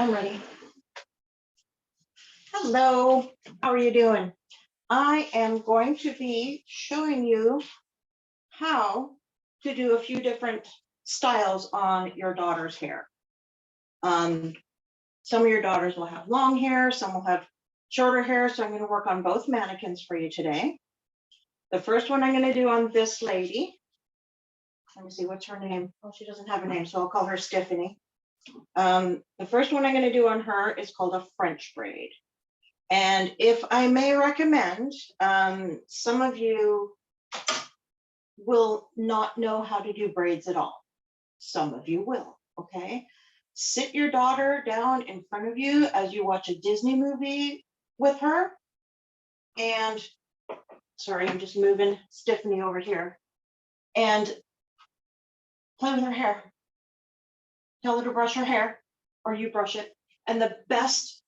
I'm ready. Hello, how are you doing? I am going to be showing you how to do a few different styles on your daughter's hair. Some of your daughters will have long hair, some will have shorter hair, so I'm going to work on both mannequins for you today. The first one I'm going to do on this lady. Let me see, what's her name? Oh, she doesn't have a name, so I'll call her Stephanie. The first one I'm going to do on her is called a French braid. And if I may recommend, some of you will not know how to do braids at all. Some of you will, okay? Sit your daughter down in front of you as you watch a Disney movie with her. And, sorry, I'm just moving Stephanie over here. And play with her hair. Tell her to brush her hair, or you brush it. And the best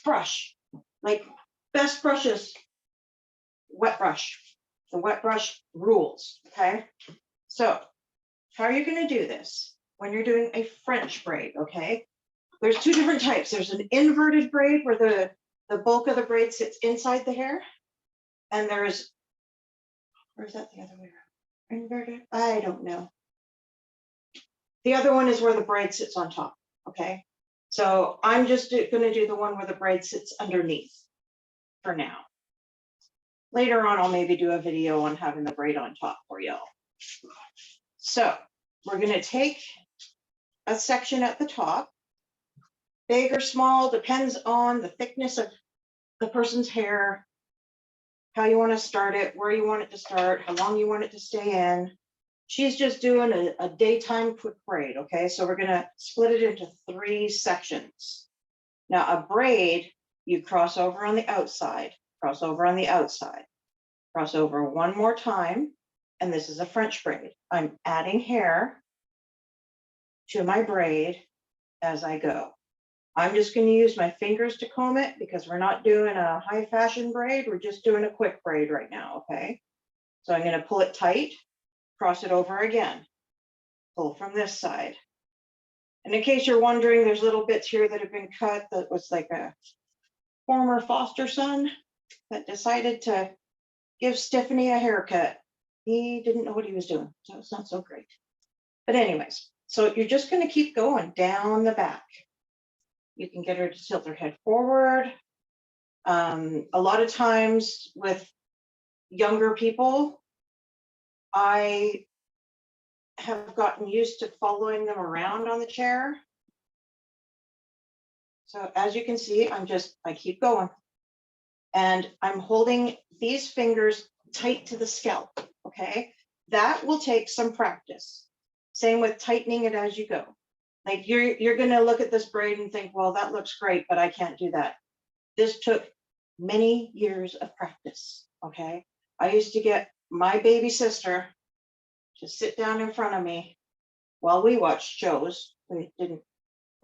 brush, like best brushes, wet brush. The wet brush rules, okay? So how are you going to do this when you're doing a French braid, okay? There's two different types. There's an inverted braid where the bulk of the braid sits inside the hair. And there's, where's that the other way around? Inverted? I don't know. The other one is where the braid sits on top, okay? So I'm just going to do the one where the braid sits underneath for now. Later on, I'll maybe do a video on having the braid on top for y'all. So we're going to take a section at the top, big or small, depends on the thickness of the person's hair, how you want to start it, where you want it to start, how long you want it to stay in. She's just doing a daytime quick braid, okay? So we're going to split it into 3 sections. Now a braid, you cross over on the outside, cross over on the outside, cross over one more time, and this is a French braid. I'm adding hair to my braid as I go. I'm just going to use my fingers to comb it because we're not doing a high fashion braid. We're just doing a quick braid right now, okay? So I'm going to pull it tight, cross it over again, pull from this side. And in case you're wondering, there's little bits here that have been cut that was like a former foster son that decided to give Stephanie a haircut. He didn't know what he was doing, so it's not so great. But anyways, so you're just going to keep going down the back. You can get her to tilt her head forward. A lot of times with younger people, I have gotten used to following them around on the chair. So as you can see, I keep going. And I'm holding these fingers tight to the scalp, okay? That will take some practice. Same with tightening it as you go. Like you're gonna look at this braid and think, well, that looks great, but I can't do that. This took many years of practice, okay? I used to get my baby sister to sit down in front of me while we watched shows. We didn't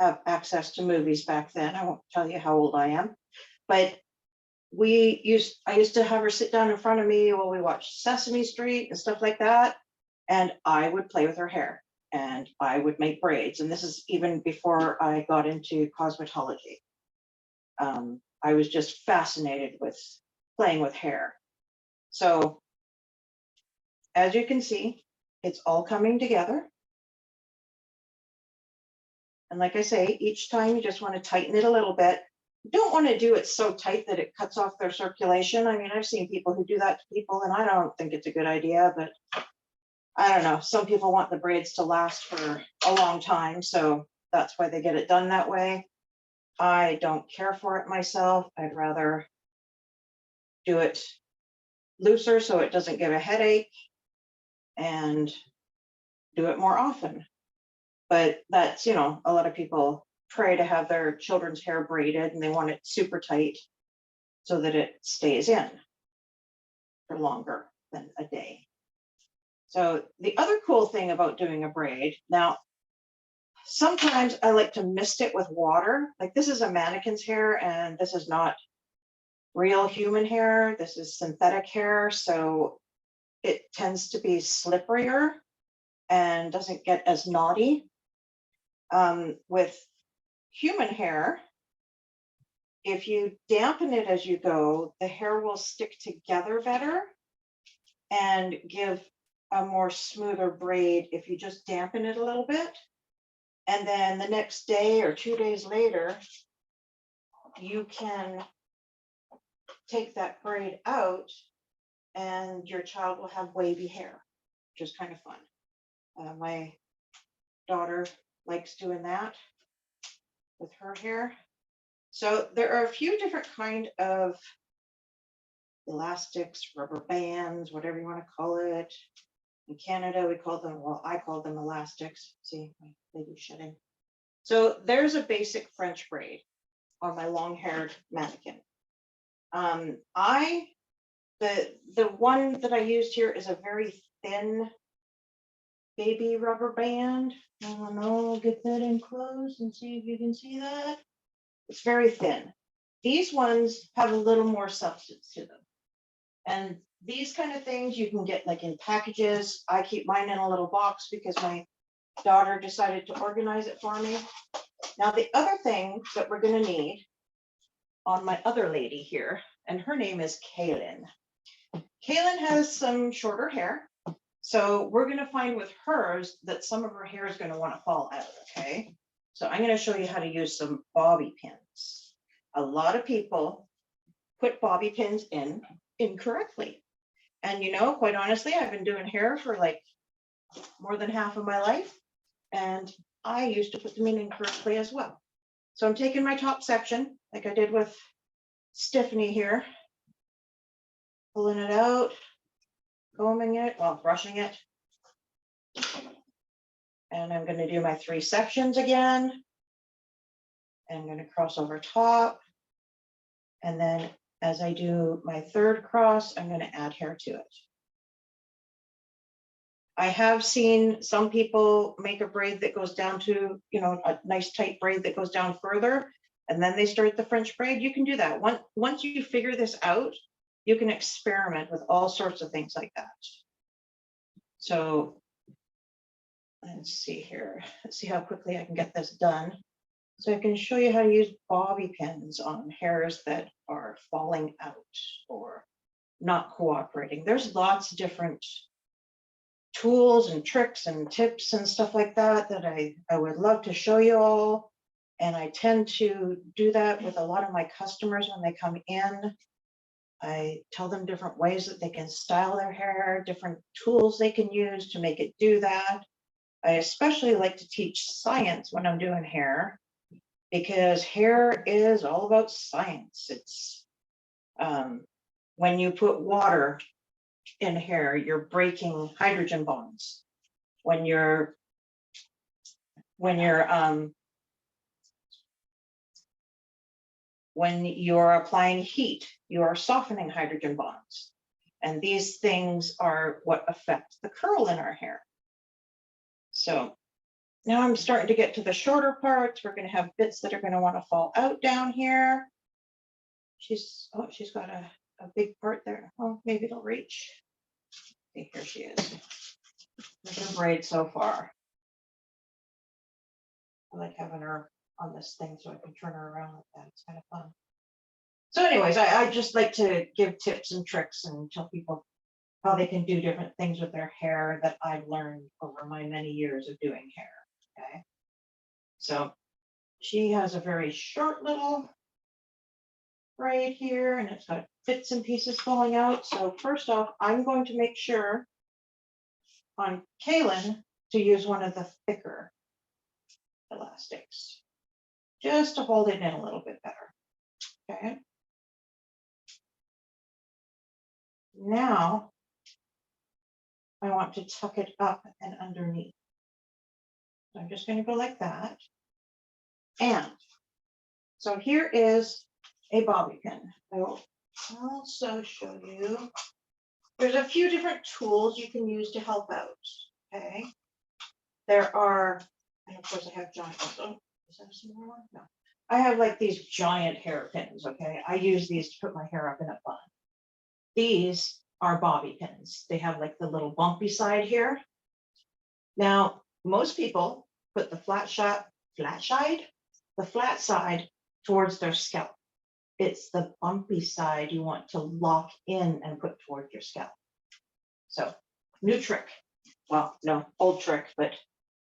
have access to movies back then. I won't tell you how old I am, but I used to have her sit down in front of me while we watched Sesame Street and stuff like that. And I would play with her hair and I would make braids. And this is even before I got into cosmetology. I was just fascinated with playing with hair. So as you can see, it's all coming together. And like I say, each time you just want to tighten it a little bit. You don't want to do it so tight that it cuts off their circulation. I mean, I've seen people who do that to people, and I don't think it's a good idea, but I don't know. Some people want the braids to last for a long time, so that's why they get it done that way. I don't care for it myself. I'd rather do it looser so it doesn't give a headache and do it more often. But that's, you know, a lot of people pray to have their children's hair braided and they want it super tight so that it stays in for longer than a day. So the other cool thing about doing a braid, now, sometimes I like to mist it with water. Like this is a mannequin's hair and this is not real human hair. This is synthetic hair. So it tends to be slipperier and doesn't get as knotty. With human hair, if you dampen it as you go, the hair will stick together better and give a more smoother braid if you just dampen it a little bit. And then the next day or 2 days later, you can take that braid out and your child will have wavy hair, which is kind of fun. My daughter likes doing that with her hair. So there are a few different kind of elastics, rubber bands, whatever you want to call it. In Canada, we call them, well, I call them elastics. See, my lady's shedding. So there's a basic French braid on my long-haired mannequin. The one that I used here is a very thin baby rubber band. I don't know, get that in close and see if you can see that. It's very thin. These ones have a little more substance to them. And these kind of things you can get like in packages. I keep mine in a little box because my daughter decided to organize it for me. Now, the other thing that we're going to need on my other lady here, and her name is Kaylin. Kaylin has some shorter hair. So we're going to find with hers that some of her hair is going to want to fall out, okay? So I'm going to show you how to use some bobby pins. A lot of people put bobby pins in incorrectly. And you know, quite honestly, I've been doing hair for like more than half of my life. And I used to put them in incorrectly as well. So I'm taking my top section, like I did with Stephanie here, pulling it out, combing it, well, brushing it. And I'm going to do my 3 sections again. And I'm going to cross over top. And then as I do my 3rd cross, I'm going to add hair to it. I have seen some people make a braid that goes down to, you know, a nice tight braid that goes down further, and then they start the French braid. You can do that. Once you figure this out, you can experiment with all sorts of things like that. So let's see here. Let's see how quickly I can get this done. So I can show you how to use bobby pins on hairs that are falling out or not cooperating. There's lots of different tools and tricks and tips and stuff like that that I would love to show you all. And I tend to do that with a lot of my customers when they come in. I tell them different ways that they can style their hair, different tools they can use to make it do that. I especially like to teach science when I'm doing hair, because hair is all about science. It's when you put water in hair, you're breaking hydrogen bonds. When you're applying heat, you are softening hydrogen bonds. And these things are what affect the curl in our hair. So now I'm starting to get to the shorter parts. We're going to have bits that are going to want to fall out down here. She's got a big part there. Oh, maybe it'll reach. Okay, here she is. There's her braid so far. I like having her on this thing so I can turn her around like that. It's kind of fun. So anyways, I just like to give tips and tricks and tell people how they can do different things with their hair that I've learned over my many years of doing hair. Okay. So she has a very short little braid here, and it's got bits and pieces falling out. So first off, I'm going to make sure on Kaylin to use one of the thicker elastics, just to hold it in a little bit better. Okay. Now I want to tuck it up and underneath. So I'm just going to go like that. And so here is a bobby pin. I will also show you, there's a few different tools you can use to help out. Okay. There are, and of course I have giant, oh, is that a smaller one? No. I have like these giant hairpins, okay? I use these to put my hair up in a bun. These are bobby pins. They have like the little bumpy side here. Now, most people put the flat side the flat side towards their scalp. It's the bumpy side you want to lock in and put toward your scalp. So, new trick. Well, no, old trick, but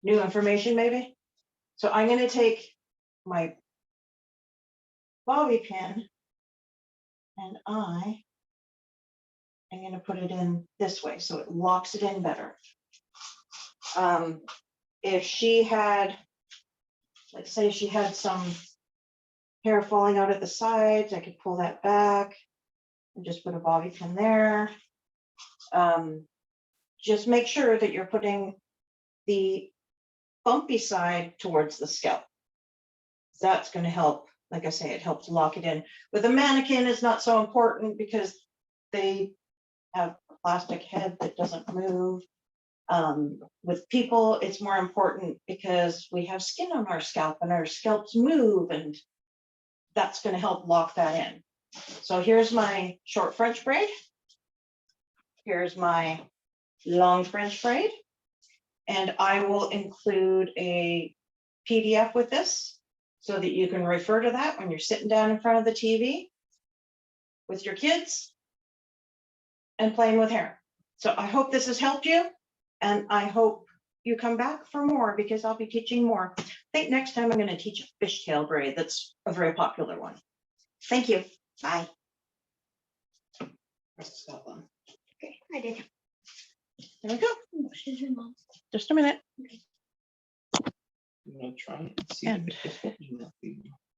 new information maybe. So I'm going to take my bobby pin and I am going to put it in this way so it locks it in better. If she had, let's say she had some hair falling out at the sides, I could pull that back and just put a bobby pin there. Just make sure that you're putting the bumpy side towards the scalp. That's going to help. Like I say, it helps lock it in. With a mannequin, it's not so important because they have a plastic head that doesn't move. With people, it's more important because we have skin on our scalp and our scalps move, and that's going to help lock that in. So here's my short French braid. Here's my long French braid. And I will include a PDF with this so that you can refer to that when you're sitting down in front of the TV with your kids and playing with hair. So I hope this has helped you, and I hope you come back for more because I'll be teaching more. I think next time I'm going to teach a fishtail braid. That's a very popular one. Thank you. Bye. Press the stop on. Okay, I did. There we go. She's in mom. Just a minute. I'm gonna try and see And- if it's email feed.